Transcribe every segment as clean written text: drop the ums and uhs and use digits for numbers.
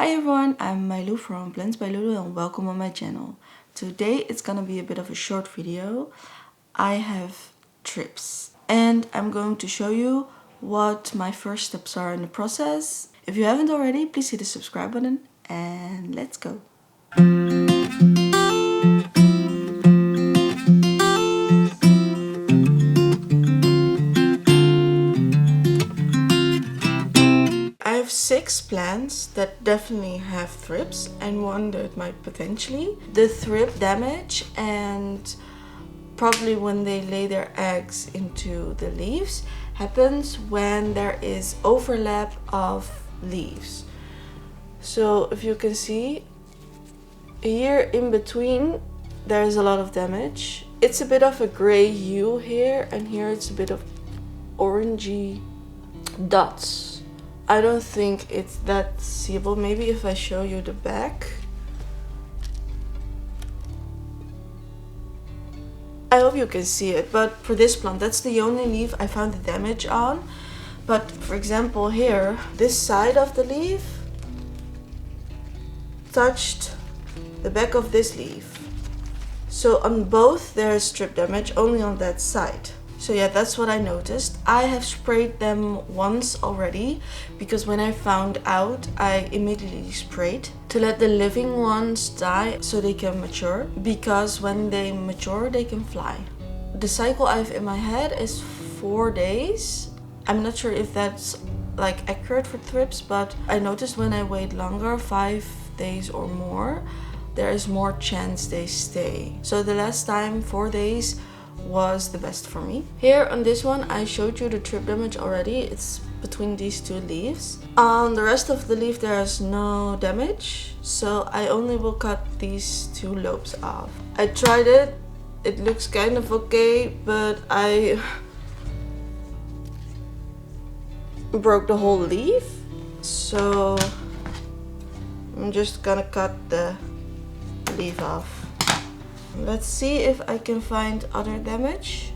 Hi everyone, I'm Mylou from Plants by Lulu and welcome on my channel. Today it's gonna be a bit of a short video. I have thrips and I'm going to show you what my first steps are in the process. If you haven't already, please hit the subscribe button and let's go. I have 6 plants that definitely have thrips and one that might potentially. The thrip damage and probably when they lay their eggs into the leaves happens when there is overlap of leaves. So if you can see here in between there's a lot of damage. It's a bit of a gray hue here and here it's a bit of orangey dots. I don't think it's that seeable. Maybe if I show you the back. I hope you can see it, but for this plant, that's the only leaf I found the damage on. But for example here, this side of the leaf touched the back of this leaf. So on both there is strip damage, only on that side. So yeah, that's what I noticed. I have sprayed them once already because when I found out, I immediately sprayed to let the living ones die so they can mature, because when they mature they can fly. The cycle I have in my head is 4 days. I'm not sure if that's like accurate for thrips, but I noticed when I wait longer, 5 days or more, there is more chance they stay. So the last time 4 days was the best for me. Here on this one I showed you the thrip damage already. It's between these 2 leaves. On the rest of the leaf there is no damage, so I only will cut these 2 lobes off. I tried it, it looks kind of okay, but I broke the whole leaf, so I'm just gonna cut the leaf off. Let's see if I can find other damage.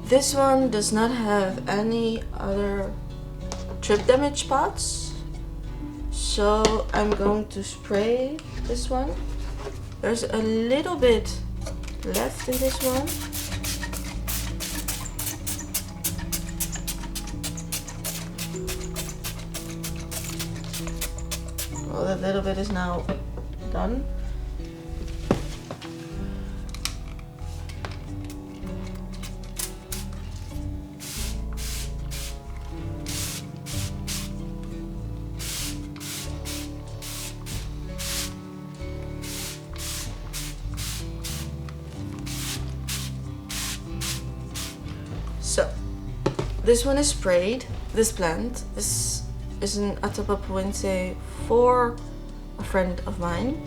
This one does not have any other thrip damage spots, so I'm going to spray this one. There's a little bit left in this one. Well, that little bit is now done. So, this one is sprayed. This plant, this is an Atapapuense for a friend of mine,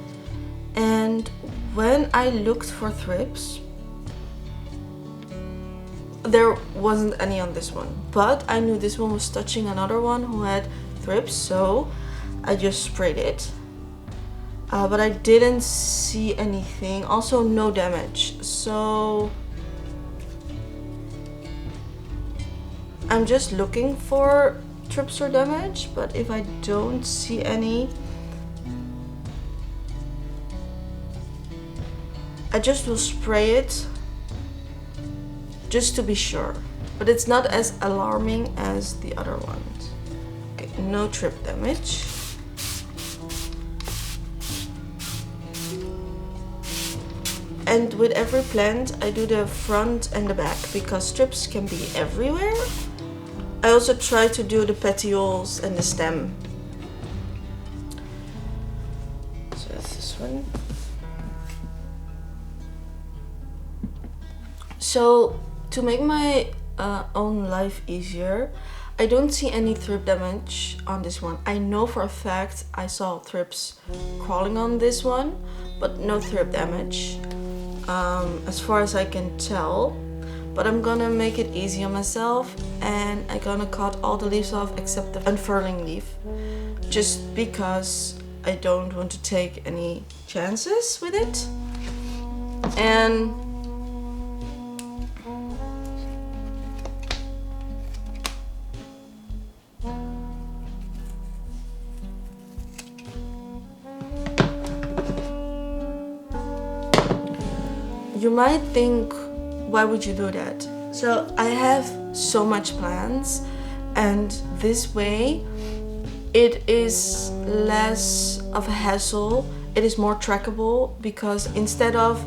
and when I looked for thrips there wasn't any on this one, but I knew this one was touching another one who had thrips, so I just sprayed it, but I didn't see anything, also no damage, so I'm just looking for thrips or damage, but if I don't see any, I just will spray it just to be sure, but it's not as alarming as the other ones. Okay, no thrip damage. And with every plant I do the front and the back because thrips can be everywhere. I also try to do the petioles and the stem. So that's this one. So to make my own life easier, I don't see any thrip damage on this one. I know for a fact I saw thrips crawling on this one, but no thrip damage as far as I can tell. But I'm gonna make it easy on myself and I'm gonna cut all the leaves off except the unfurling leaf, just because I don't want to take any chances with it. And you might think, why would you do that? So I have so much plants, and this way it is less of a hassle. It is more trackable, because instead of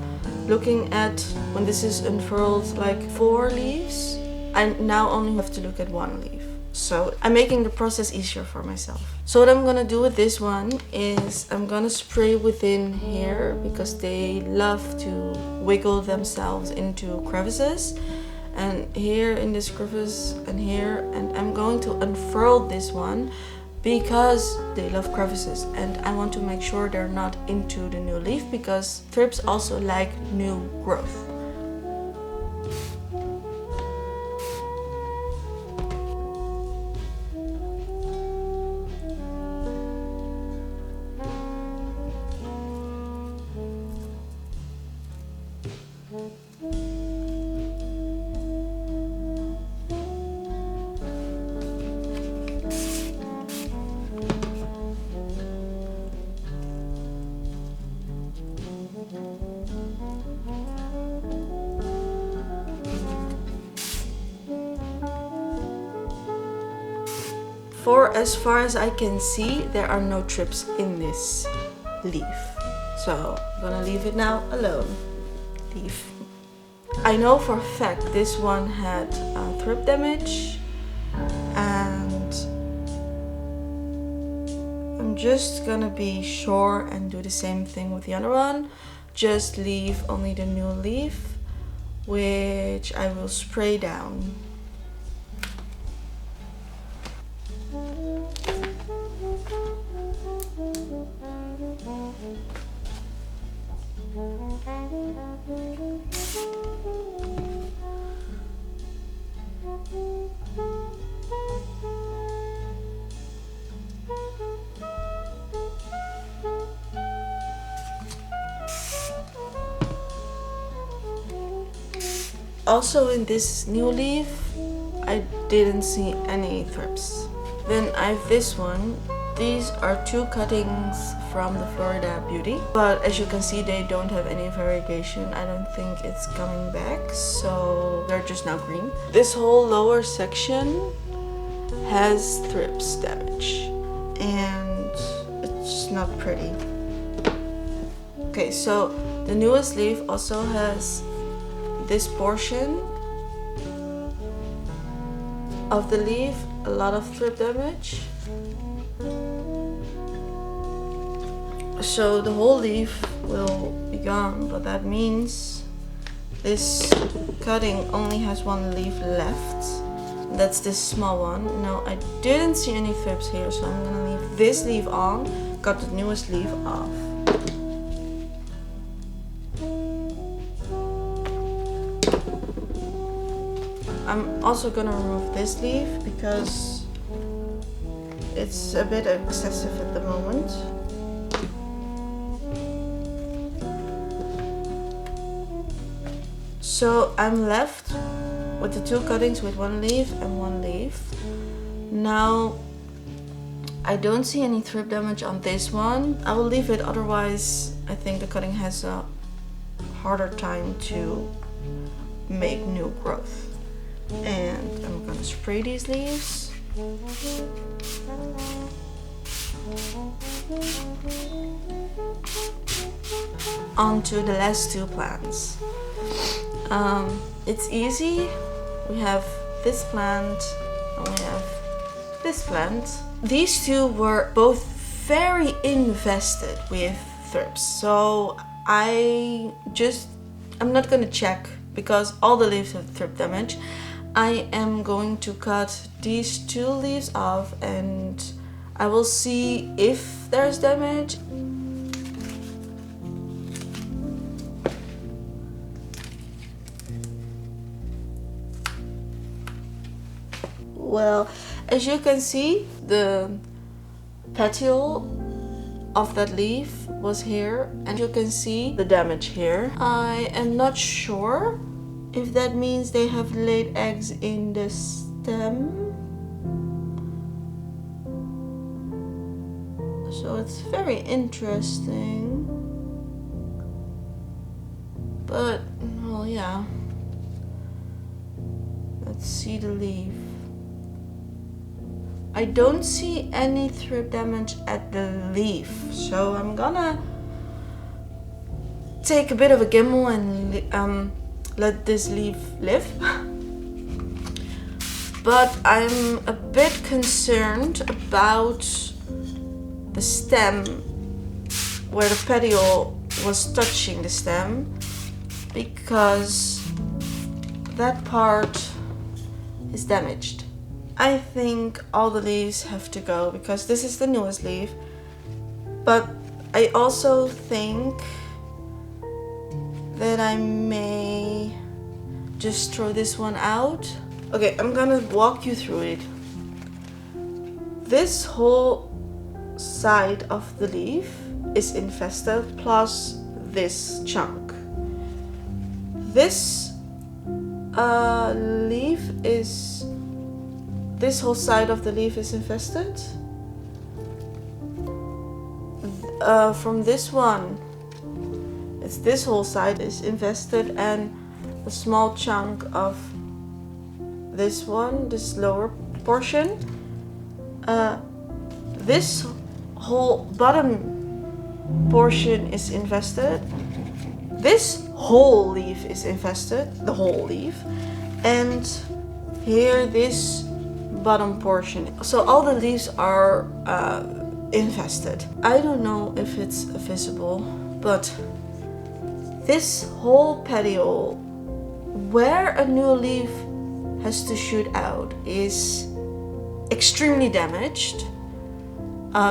looking at, when this is unfurled, like 4 leaves, I now only have to look at 1 leaf. So I'm making the process easier for myself. So what I'm gonna do with this one is I'm gonna spray within here, because they love to wiggle themselves into crevices. And here in this crevice and here, and I'm going to unfurl this one because they love crevices, and I want to make sure they're not into the new leaf, because thrips also like new growth. For as far as I can see, there are no thrips in this leaf. So I'm gonna leave it now alone. Leaf. I know for a fact this one had thrip damage, and I'm just gonna be sure and do the same thing with the other one. Just leave only the new leaf, which I will spray down. Also in this new leaf, I didn't see any thrips. Then I have this one. These are 2 cuttings from the Florida Beauty, but as you can see, they don't have any variegation. I don't think it's coming back, so they're just now green. This whole lower section has thrips damage, and it's not pretty. Okay, so the newest leaf also has this portion of the leaf, a lot of thrip damage. So the whole leaf will be gone, but that means this cutting only has 1 leaf left. That's this small one. No, I didn't see any thrips here, so I'm gonna leave this leaf on, cut the newest leaf off. I'm also gonna remove this leaf because it's a bit excessive at the moment. So I'm left with the 2 cuttings with 1 leaf and 1 leaf. Now I don't see any thrip damage on this one. I will leave it, otherwise I think the cutting has a harder time to make new growth. And I'm gonna spray these leaves. Onto the last 2 plants. It's easy. We have this plant and we have this plant. These 2 were both very infested with thrips, so I'm not gonna check because all the leaves have thrip damage. I am going to cut these 2 leaves off and I will see if there's damage. Well, as you can see, the petiole of that leaf was here, and you can see the damage here. I am not sure if that means they have laid eggs in the stem. So it's very interesting. But, well, yeah. Let's see the leaf. I don't see any thrip damage at the leaf, so I'm gonna take a bit of a gamble and let this leaf live. But I'm a bit concerned about the stem where the petiole was touching the stem, because that part is damaged. I think all the leaves have to go because this is the newest leaf, but I also think that I may just throw this one out. Okay, I'm gonna walk you through it. This whole side of the leaf is infested, plus this chunk. This leaf is, this whole side of the leaf is infested. From this one, it's this whole side is infested, and a small chunk of this one, this lower portion. This whole bottom portion is infested. This whole leaf is infested, the whole leaf, and here this bottom portion. So all the leaves are infested. I don't know if it's visible, but this whole petiole where a new leaf has to shoot out is extremely damaged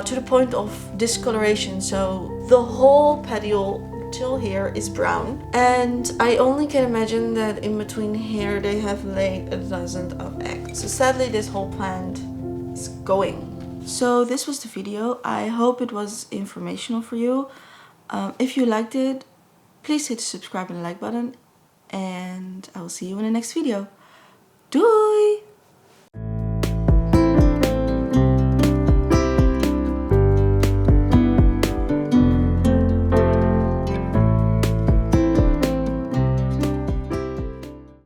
to the point of discoloration. So the whole petiole till here is brown, and I only can imagine that in between here they have laid a dozen of eggs. So sadly this whole plant is going. So this was the video. I hope it was informational for you. If you liked it, please hit the subscribe and like button, and I will see you in the next video. Doei!